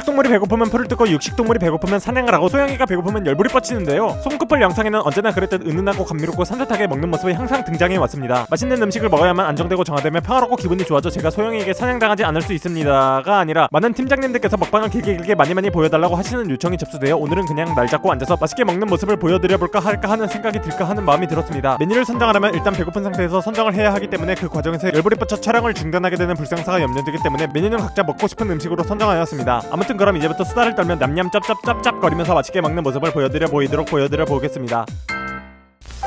육식동물이 배고프면 풀을 뜯고 육식동물이 배고프면 사냥을 하고 소영이가 배고프면 열불이 뻗치는데요. 손끝풀 영상에는 언제나 그랬듯 은은하고 감미롭고 산뜻하게 먹는 모습이 항상 등장해 왔습니다. 맛있는 음식을 먹어야만 안정되고 정화되면 평화롭고 기분이 좋아져 제가 소영이에게 사냥당하지 않을 수 있습니다가 아니라 많은 팀장님들께서 먹방을 길게 많이 보여달라고 하시는 요청이 접수되어 오늘은 그냥 날 잡고 앉아서 맛있게 먹는 모습을 보여드려볼까 할까 하는 생각이 들까 하는 마음이 들었습니다. 메뉴를 선정하려면 일단 배고픈 상태에서 선정을 해야 하기 때문에 그 과정에서 열불이 뻗쳐 촬영을 중단하게 되는 불상사가 염려되기 때문에 메뉴는 각자 먹고 싶은 음식으로 선정하였습니다. 아무튼 그럼 이제부터 수다를 떨면 냠냠 짭짭짭짭 거리면서 맛있게 먹는 모습을 보여드려 보겠습니다.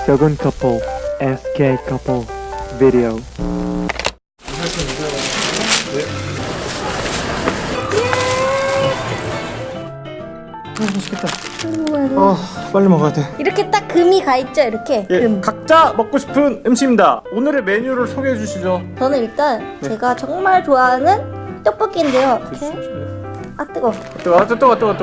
적은 커플 SK 커플 비디오. 맛있겠다. 빨리 먹어야 돼. 이렇게 딱 금이 가 있죠, 이렇게. 금. 각자 먹고 싶은 음식입니다. 오늘의 메뉴를 소개해 주시죠. 저는 일단 제가 정말 좋아하는 떡볶이인데요. 이렇게. 아 뜨거. 뜨거.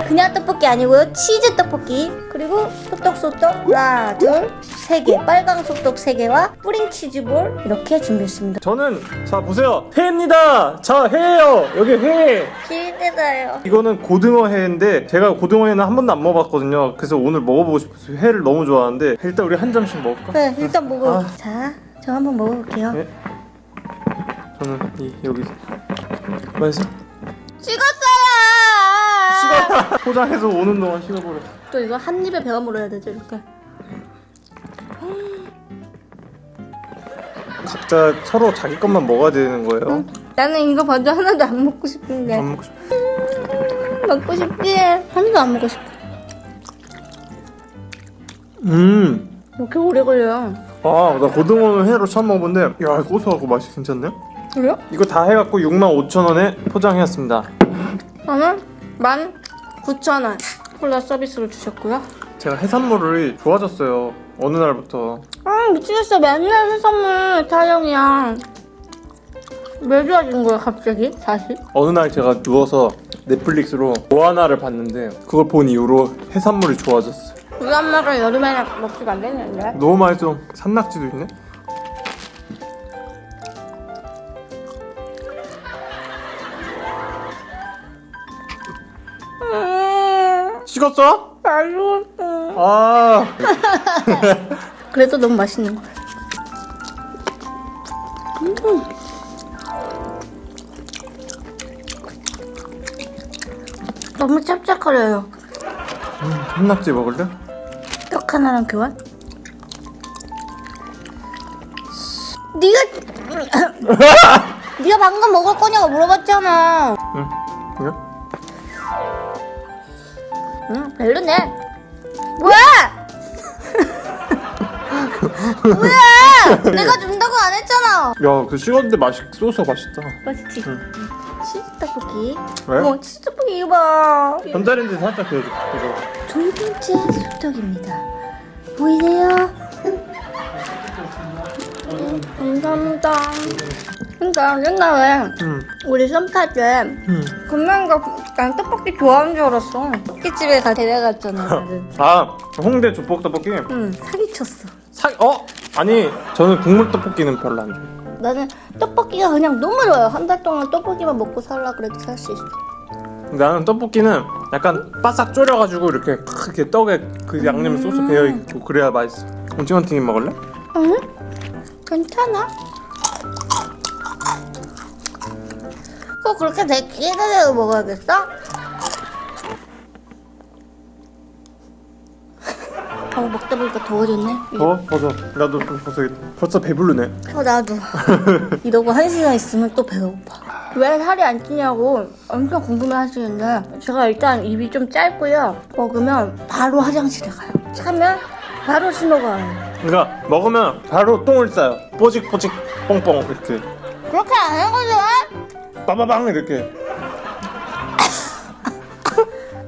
그냥 떡볶이 아니고요. 치즈 떡볶이. 그리고 소떡 하나, 둘, 세 개. 빨강 소떡 세 개와 뿌링 치즈볼 이렇게 준비했습니다. 저는 자 보세요. 회입니다. 자 회예요. 여기 회. 기대돼요. 이거는 고등어 회인데 제가 고등어 회는 한 번도 안 먹어봤거든요. 그래서 오늘 먹어보고 싶어서 회를 너무 좋아하는데 일단 우리 한 점씩 먹을까? 네, 일단 먹어. 자, 저 한번 먹어볼게요. 네. 저는 여기 맛있어? 식었어요. 포장해서 오는 동안 식어버려. 또 이거 한 입에 베어 물어야 되죠, 이렇게. 각자 서로 자기 것만 먹어야 되는 거예요. 나는 이거 먼저 하나도 안 먹고 싶은데. 안 먹고 싶어. 먹고 싶지. 하나도 안 먹고 싶어. 이렇게 오래 걸려요. 나 고등어 회로 처음 먹어본데 야 고소하고 맛이 괜찮네. 그래요? 이거 다 해갖고 65,000원에 포장해왔습니다. 저는 19,000원 콜라 서비스로 주셨고요. 제가 해산물이 좋아졌어요. 어느 날부터. 미치겠어. 맨날 해산물 타령이야. 왜 좋아진 거야 갑자기? 다시? 어느 날 제가 누워서 넷플릭스로 모아나를 봤는데 그걸 본 이후로 해산물이 좋아졌어요. 우리 엄마가 여름에 먹지도 안 되는데. 너무 맛있어. 산낙지도 있네. 식었어? 안 좋았어. 그래도 너무 맛있는 거야. 너무 짭짤거려요. 산낙지 먹을래? 떡 하나랑 교환? 네가 방금 먹을 거냐고 물어봤잖아. 응? 응, 별로네. 뭐야? 뭐야? 내가 준다고 안 했잖아. 야, 그 식었는데 소스가 맛있다. 맛있지? 치즈 떡볶이. 왜? 치즈 떡볶이 이거 봐. 전자레인지 살짝 데워줘. 이거. 두 번째 소떡입니다. 보이세요? 감사합니다. 그러니까 옛날에 우리 썸 탈 때 금방가 난 떡볶이 좋아하는 줄 알았어. 떡볶이집에 데려갔잖아. 나를. 홍대 조폭 떡볶이? 응, 사기쳤어. 아니, 저는 국물 떡볶이는 별로 안 좋아해요. 나는 떡볶이가 그냥 너무 좋아요. 한 달 동안 떡볶이만 먹고 살라 그래도 살 수 있어. 나는 떡볶이는 약간 바싹 졸여가지고 이렇게 떡에 그 양념 소스 배어있고 그래야 맛있어. 오징어 튀김 먹을래? 응? 괜찮아. 꼭 그렇게 되게 기대되고 먹어야겠어? 먹다 보니까 더워졌네. 벗어. 나도 좀 벗어야겠다. 벌써 배부르네. 나도. 이러고 1시간 있으면 또 배고파. 왜 살이 안 찌냐고 엄청 궁금해 하시는데 제가 일단 입이 좀 짧고요. 먹으면 바로 화장실에 가요. 차면 바로 신호가 와요. 그러니까 먹으면 바로 똥을 싸요. 뽀직뽀직 뽕뽕 이렇게. 그렇게 안 하거든? 빠바방 이렇게.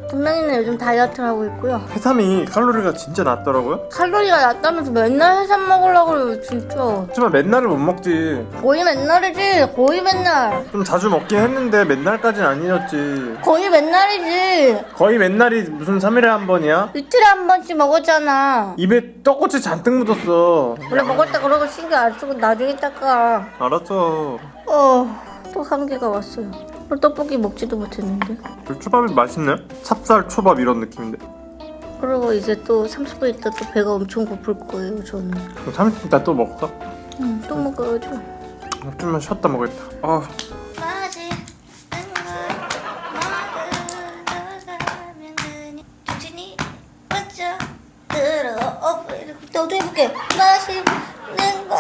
분명히는 요즘 다이어트를 하고 있고요. 해삼이 칼로리가 진짜 낮더라고요. 칼로리가 낮다면서 맨날 해삼 먹으려고 그래요 진짜. 하지만 맨날은 못 먹지. 거의 맨날이지. 거의 맨날. 좀 자주 먹긴 했는데 맨날까지는 아니었지. 거의 맨날이지. 거의 맨날이 무슨 3일에 한 번이야? 이틀에 한 번씩 먹었잖아. 입에 떡꼬치 잔뜩 묻었어. 원래 먹을 때 그러고 신경 안 쓰고 나중에 닦아. 알았어. 또 한개가 왔어요. 떡볶이 먹지도 못했는데. 초밥이 맛있네. 찹쌀 초밥 이런 느낌인데. 그리고 이제 또 30분 있다 또 배가 엄청 고플 거예요 저는. 30분 있다 또 먹을까? 응, 또 먹어야죠. 좀만 쉬었다 먹겠다. 아. 너도 해볼게. 맛있는 거.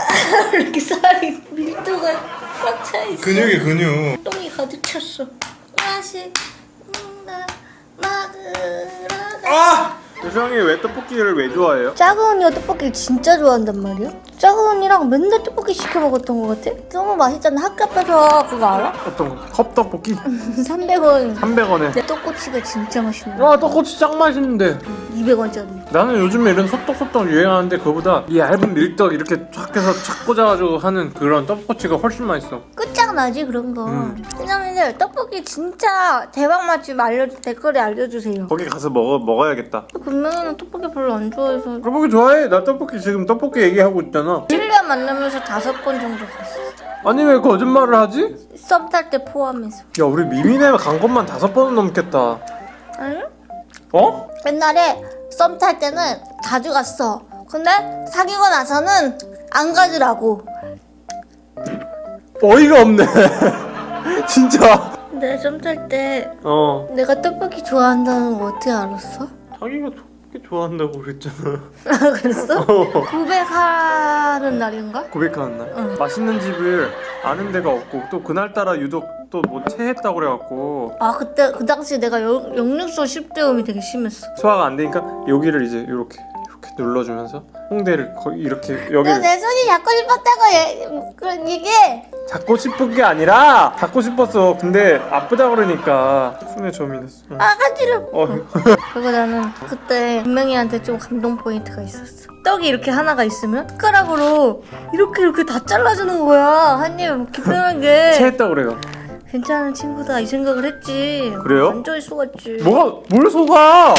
이렇게 살이 밀도가 꽉 차 있어. 근육이 근육. 똥이 가득 찼어. 맛있는 거 먹으러 가. 아! 조상이 왜 떡볶이를 왜 좋아해요? 작은 언니가 떡볶이를 진짜 좋아한단 말이야. 작은 언니랑 맨날 떡볶이 시켜 먹었던 것 같아. 너무 맛있잖아. 학교 앞에서 그거 알아? 어떤 거? 컵떡볶이? 300원. 300원에. 내 떡꼬치가 진짜 맛있네. 와 떡꼬치 짱 맛있는데. 200원짜리. 나는 요즘에 이런 소떡소떡 유행하는데 그거보다 이 얇은 밀떡 이렇게 쫙 해서 착 꽂아가지고 하는 그런 떡꼬치가 훨씬 맛있어. 끝장나지 그런 거. 선생님들 떡볶이 진짜 대박 맛집 댓글에 알려주세요. 거기 가서 먹어야겠다. 금명이는 떡볶이 별로 안 좋아해서 떡볶이 좋아해? 나 떡볶이 지금 떡볶이 얘기하고 있잖아. 1년 만나면서 5번 정도 갔어. 아니 왜 거짓말을 하지? 썸 탈 때 포함해서. 야 우리 미미네 간 것만 5번은 넘겠다. 아니? 어? 옛날에 썸 탈 때는 자주 갔어. 근데 사귀고 나서는 안 가더라고. 어이가 없네. 진짜. 근데 썸 탈 때 내가 떡볶이 좋아한다는 거 어떻게 알았어? 자기가 떡볶이 좋아한다고 그랬잖아. 아 그랬어? 고백하는 날인가? 고백하는 날. 맛있는 집을 아는 데가 없고 또 그날따라 유독 또 뭐 체했다고 그래갖고 아 그때 그 당시 내가 역류소 10대음이 되게 심했어. 소화가 안 되니까 여기를 이제 이렇게 눌러주면서 홍대를 거의 이렇게 너 여기를 내 손이 잡고 싶었다고 그런 얘기해. 잡고 싶은 게 아니라 잡고 싶었어. 근데 아프다 그러니까 손에 점이 났어. 아 간지러. 어. 그리고 나는 그때 분명히한테 좀 감동 포인트가 있었어. 떡이 이렇게 하나가 있으면 숟가락으로 이렇게 다 잘라주는 거야. 한 입에 먹기 편하게. 체했다 그래요. 괜찮은 친구다 이 생각을 했지. 그래요? 완전히 속았지. 뭐가 뭘 속아?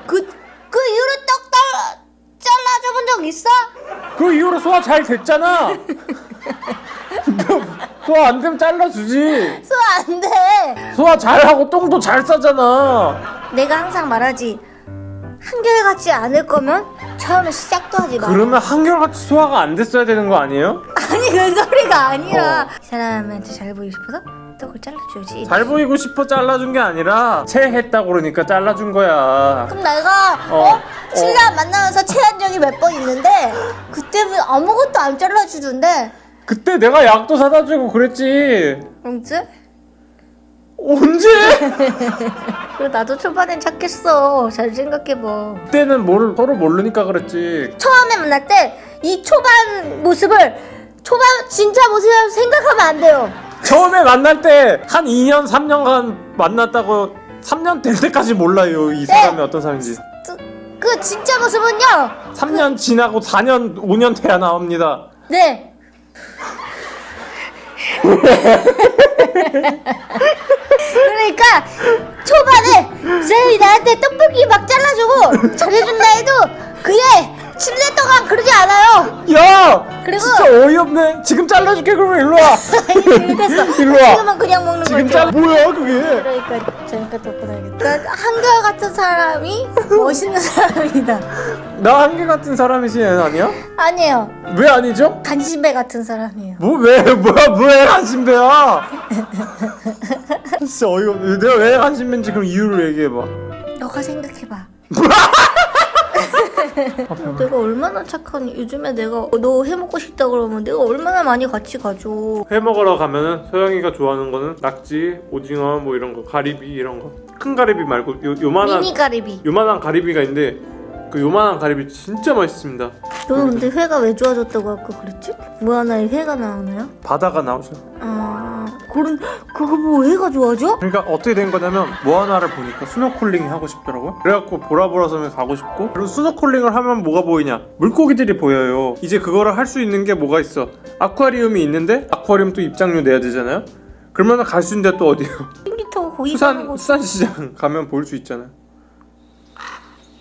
그 이후로 떡 잘라줘본 적 있어? 그 이후로 소화 잘 됐잖아. 소화 안 되면 잘라주지. 소화 안 돼. 소화 잘하고 똥도 잘 싸잖아. 내가 항상 말하지. 한결같지 않을 거면 처음에 시작도 하지 마. 그러면 한결같이 소화가 안 됐어야 되는 거 아니에요? 아니 그 소리가 아니라 이 사람한테 잘 보이고 싶어서 떡을 잘라줘야지. 잘 보이고 싶어 잘라준 게 아니라 체했다고 그러니까 잘라준 거야. 그럼 내가 신랑 만나면서 체한 적이 몇 번 있는데 그때는 아무것도 안 잘라주던데. 그때 내가 약도 사다 주고 그랬지. 언제? 언제? 그래 나도 초반엔 착했어. 잘 생각해봐. 그때는 서로 모르니까 그랬지. 처음에 만날 때 이 초반 진짜 모습을 생각하면 안 돼요. 처음에 만날 때 한 2년 3년간 만났다고 3년 될 때까지 몰라요 이 사람이 어떤 사람인지. 그 진짜 모습은요. 3년 지나고 4년 5년 돼야 나옵니다. 네. 그러니까 초반에 쌤이 나한테 떡볶이 막 잘라주고 잘해준다 해도 그게 7년 동안 그러지 않아요. 야! 그리고 진짜 어이없네. 지금 잘라줄게. 그러면 일로와. 아니 잘못했어. 일로 와. 지금은 그냥 먹는 지금 거죠. 뭐야 그게. 그러니까 잠깐 덮어놔야겠다. 그러니까 한결같은 사람이 멋있는 사람이다. 나 한결같은 사람이지 아니야? 아니에요. 왜 아니죠? 간신배 같은 사람이에요. 왜 한신배야? 진짜 어이없네. 내가 왜 한신배인지 그럼 이유를 얘기해봐. 너가 생각해봐. 내가 얼마나 착하니. 요즘에 내가 너 해먹고 싶다 그러면 내가 얼마나 많이 같이 가줘. 회 먹으러 가면은 소영이가 좋아하는 거는 낙지, 오징어 뭐 이런 거, 가리비 이런 거. 큰 가리비 말고 요만한 미니 가리비. 요만한 가리비가 있는데 그 요만한 가리비 진짜 맛있습니다. 너는 근데 회가 왜 좋아졌다고 아까 그랬지? 뭐 하나에 회가 나오나요? 바다가 나오죠. 그거 뭐 회가 좋아져? 그러니까 어떻게 된 거냐면 모아나를 보니까 스노클링 하고 싶더라고요. 그래갖고 보라보라 섬에 가고 싶고, 그리고 스노클링을 하면 뭐가 보이냐? 물고기들이 보여요. 이제 그거를 할 수 있는 게 뭐가 있어? 아쿠아리움이 있는데 아쿠아리움 또 입장료 내야 되잖아요. 그러면 갈 수 있는 데 또 어디요? 비행기 타고 거기 가는 거 수산시장 가면 볼 수 있잖아요.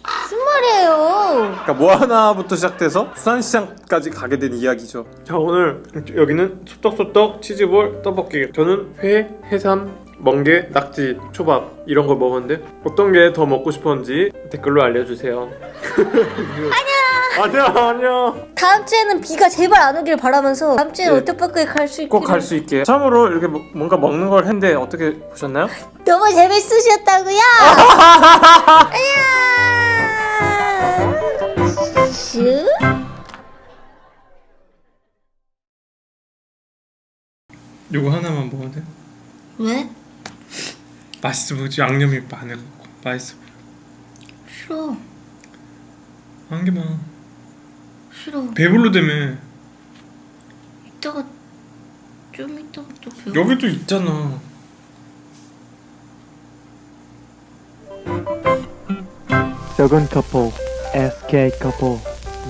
무슨 말이에요? 거예요? 그러니까 뭐 하나부터 시작돼서 수산시장까지 가게 된 이야기죠. 자, 오늘 여기는 소떡소떡 치즈볼 떡볶이. 저는 회, 해삼, 멍게, 낙지, 초밥 이런 걸 먹었는데 어떤 게 더 먹고 싶었는지 댓글로 알려주세요. 아니야. 다음 주에는 비가 제발 안 오길 바라면서 다음 주에 워터파크에 갈 수 있게 꼭 갈 수 있게. 처음으로 이렇게 뭔가 먹는 걸 했는데 어떻게 보셨나요? 너무 재밌으셨다고요? 슈? 요거 하나만 먹어도 돼? 왜? 맛있어 보이지? 양념이 많아갖고 맛있어 보여. 싫어. 한 개만. 싫어. 배불러다며. 이따가 좀 이따가 또 배워. 여기도 있잖아. 적은 커플 SK 커플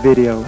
비디오